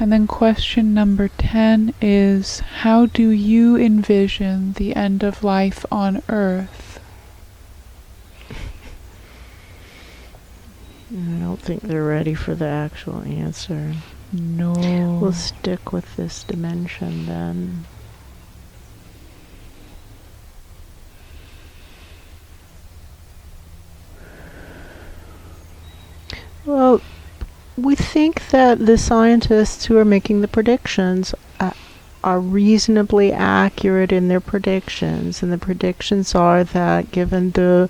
And then question number 10 is, how do you envision the end of life on Earth? I don't think they're ready for the actual answer. No. We'll stick with this dimension then. Well, we think that the scientists who are making the predictions are reasonably accurate in their predictions, and the predictions are that given the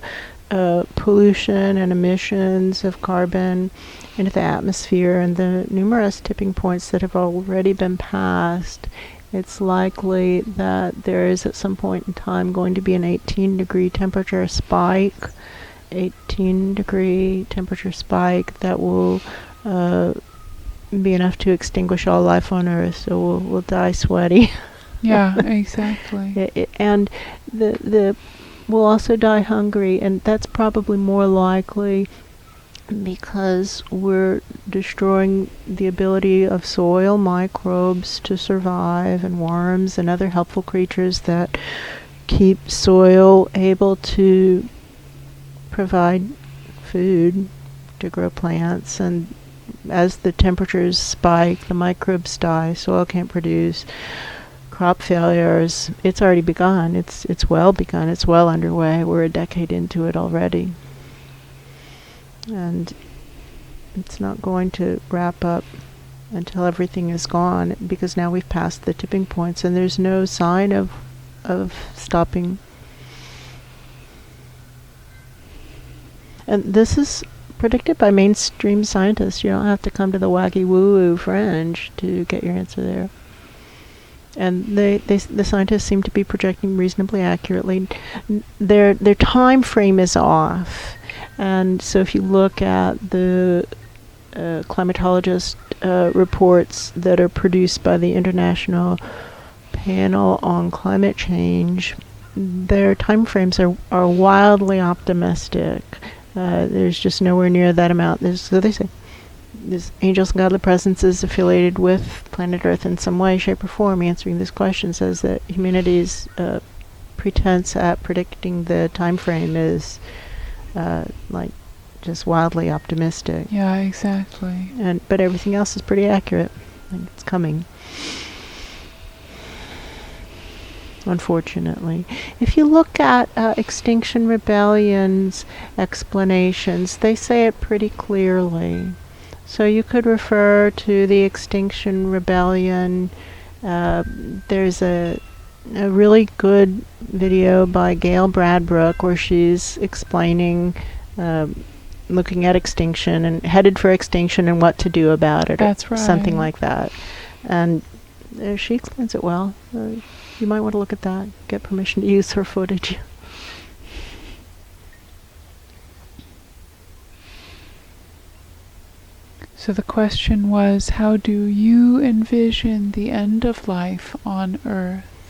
pollution and emissions of carbon into the atmosphere and the numerous tipping points that have already been passed, it's likely that there is at some point in time going to be an 18-degree temperature spike, 18-degree temperature spike that will be enough to extinguish all life on Earth, so we'll die sweaty. Yeah, exactly. And we'll also die hungry, and that's probably more likely because we're destroying the ability of soil microbes to survive, and worms and other helpful creatures that keep soil able to provide food to grow plants. And as the temperatures spike, the microbes die, soil can't produce, crop failures. It's already begun. It's well begun. It's well underway. We're a decade into it already. And it's not going to wrap up until everything is gone, because now we've passed the tipping points and there's no sign of stopping. And this is predicted by mainstream scientists. You don't have to come to the wacky woo-woo fringe to get your answer there. And the scientists seem to be projecting reasonably accurately. Their time frame is off. And so if you look at the climatologist reports that are produced by the International Panel on Climate Change, their time frames are wildly optimistic. There's just nowhere near that amount. So they say, this angels and godly presences affiliated with planet Earth in some way, shape, or form. Answering this question says that humanity's pretense at predicting the time frame is like just wildly optimistic. Yeah, exactly. But everything else is pretty accurate. And it's coming. Unfortunately. If you look at Extinction Rebellion's explanations, they say it pretty clearly. So you could refer to the Extinction Rebellion. There's a really good video by Gail Bradbrook where she's explaining, looking at extinction and headed for extinction and what to do about it. That's right. Something like that. And she explains it well. You might want to look at that. Get permission to use her footage. So the question was, how do you envision the end of life on Earth?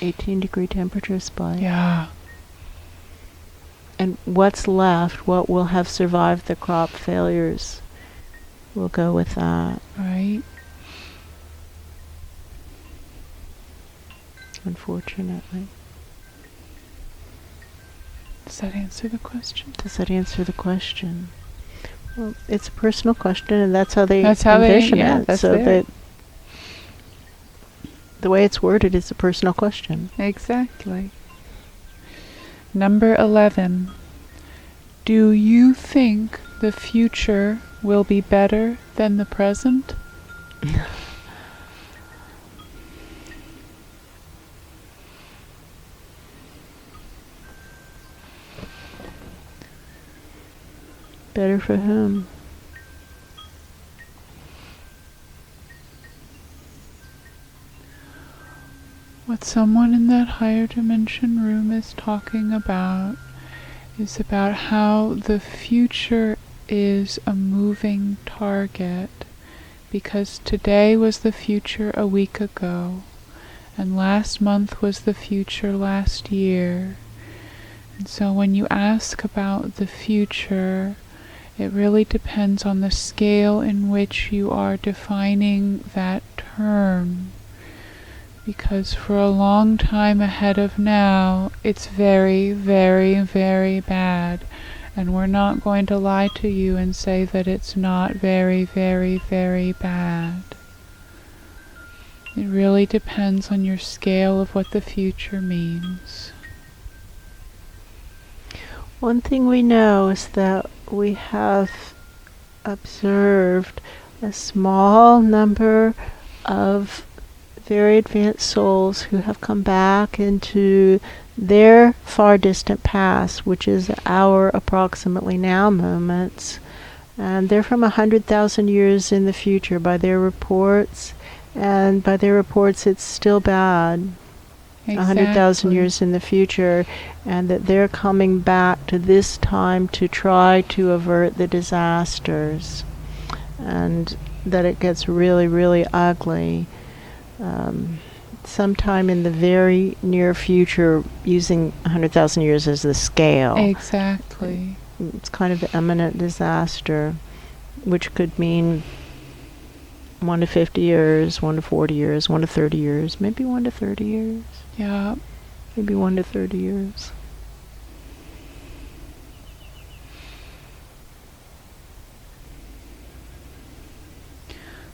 18-degree temperature spike. Yeah. And what's left, what will have survived the crop failures, we'll go with that. Right. Unfortunately. Does that answer the question? Does that answer the question? Well, it's a personal question, and that's how they That's envision yeah, it. that's So there. the way it's worded is a personal question. Exactly. Number 11. Do you think the future will be better than the present? Better for whom? What someone in that higher dimension room is talking about is about how the future is a moving target, because today was the future a week ago, and last month was the future last year. And so when you ask about the future, It really depends on the scale in which you are defining that term. Because for a long time ahead of now, it's very, very, very bad. And we're not going to lie to you and say that it's not very, very, very bad. It really depends on your scale of what the future means. One thing we know is that we have observed a small number of very advanced souls who have come back into their far distant past, which is our approximately now moments. And they're from 100,000 years in the future by their reports. And by their reports, it's still bad. Exactly. 100,000 years in the future, and that they're coming back to this time to try to avert the disasters, and that it gets really, really ugly sometime in the very near future, using 100,000 years as the scale. Exactly. It's kind of imminent disaster, which could mean 1 to 50 years, 1 to 40 years, 1 to 30 years, maybe 1 to 30 years. Yeah. Maybe 1 to 30 years.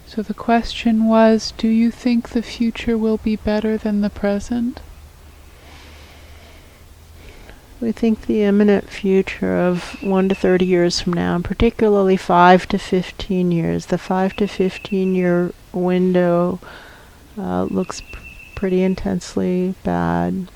So the question was, do you think the future will be better than the present? We think the imminent future of 1 to 30 years from now, and particularly 5 to 15 years, the 5 to 15 year window looks pretty intensely bad.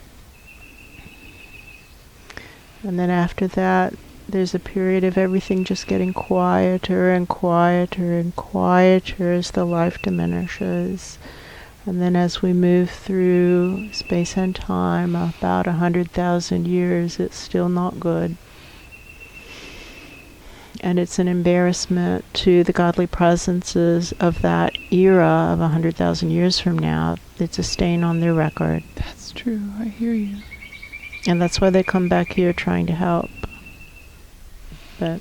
And then after that, there's a period of everything just getting quieter and quieter and quieter as the life diminishes. And then as we move through space and time, about 100,000 years, it's still not good. And it's an embarrassment to the godly presences of that era of 100,000 years from now. It's a stain on their record. That's true. I hear you. And that's why they come back here trying to help. But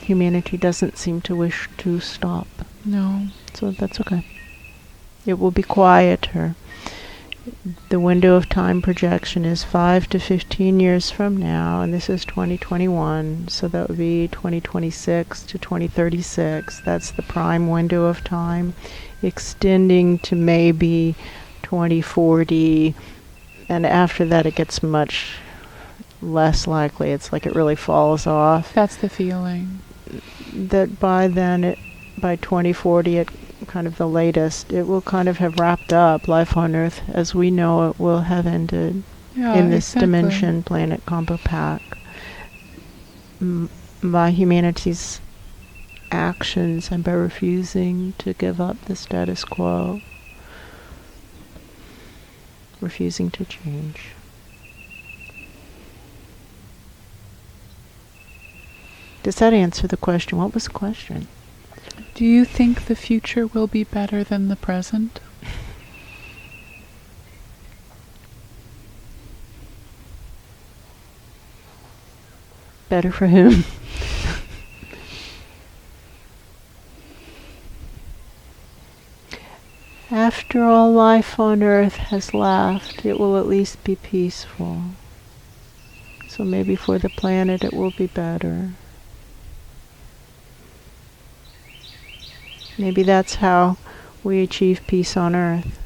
humanity doesn't seem to wish to stop. No. So that's okay. It will be quieter. The window of time projection is 5 to 15 years from now, and this is 2021, so that would be 2026 to 2036. That's the prime window of time, extending to maybe 2040, and after that it gets much less likely. It's like it really falls off. That's the feeling. That by then, by 2040, it kind of the latest, it will kind of have wrapped up. Life on Earth as we know it will have ended in this dimension, planet combo pack. By humanity's actions and by refusing to give up the status quo, refusing to change. Does that answer the question? What was the question? Do you think the future will be better than the present? Better for whom? After all life on Earth has left, it will at least be peaceful. So maybe for the planet it will be better. Maybe that's how we achieve peace on Earth,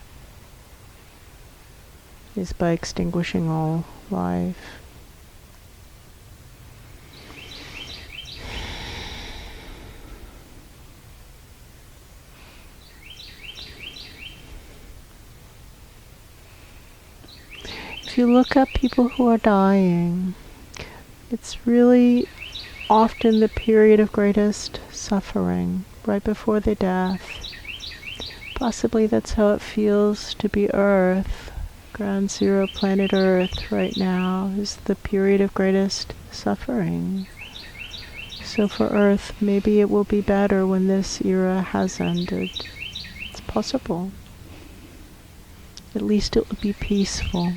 is by extinguishing all life. If you look at people who are dying, it's really often the period of greatest suffering, right before their death. Possibly that's how it feels to be Earth. Ground Zero planet Earth right now is the period of greatest suffering. So for Earth, maybe it will be better when this era has ended. It's possible. At least it will be peaceful.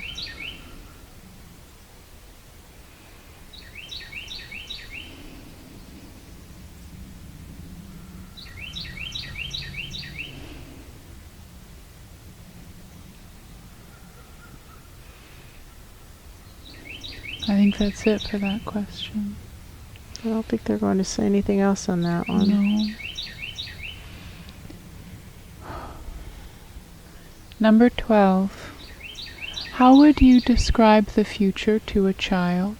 think that's it for that question. I don't think they're going to say anything else on that one. No. Number 12. How would you describe the future to a child?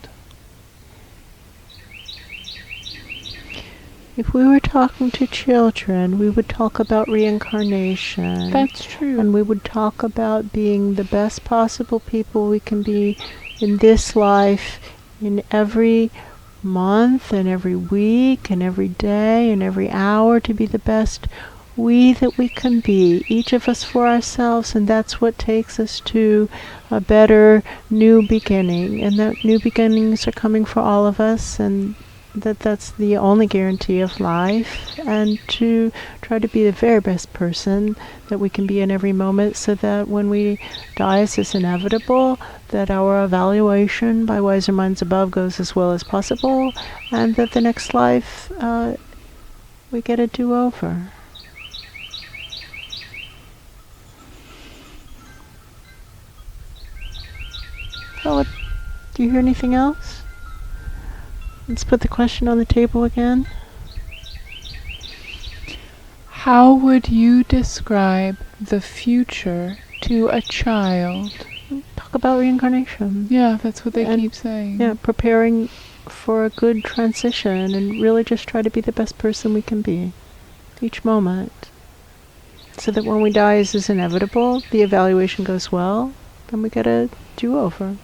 If we were talking to children, we would talk about reincarnation. That's true. And we would talk about being the best possible people we can be in this life, in every month and every week and every day and every hour, to be the best that we can be, each of us for ourselves, and that's what takes us to a better new beginning. And that new beginnings are coming for all of us, and that's the only guarantee of life, and to try to be the very best person that we can be in every moment, so that when we die, as is inevitable, that our evaluation by wiser minds above goes as well as possible, and that the next life we get a do-over. Oh, do you hear anything else? Let's put the question on the table again. How would you describe the future to a child? Talk about reincarnation. Yeah, that's what they keep saying. Yeah, preparing for a good transition, and really just try to be the best person we can be each moment. So that when we die, as is inevitable, the evaluation goes well, then we get a do-over.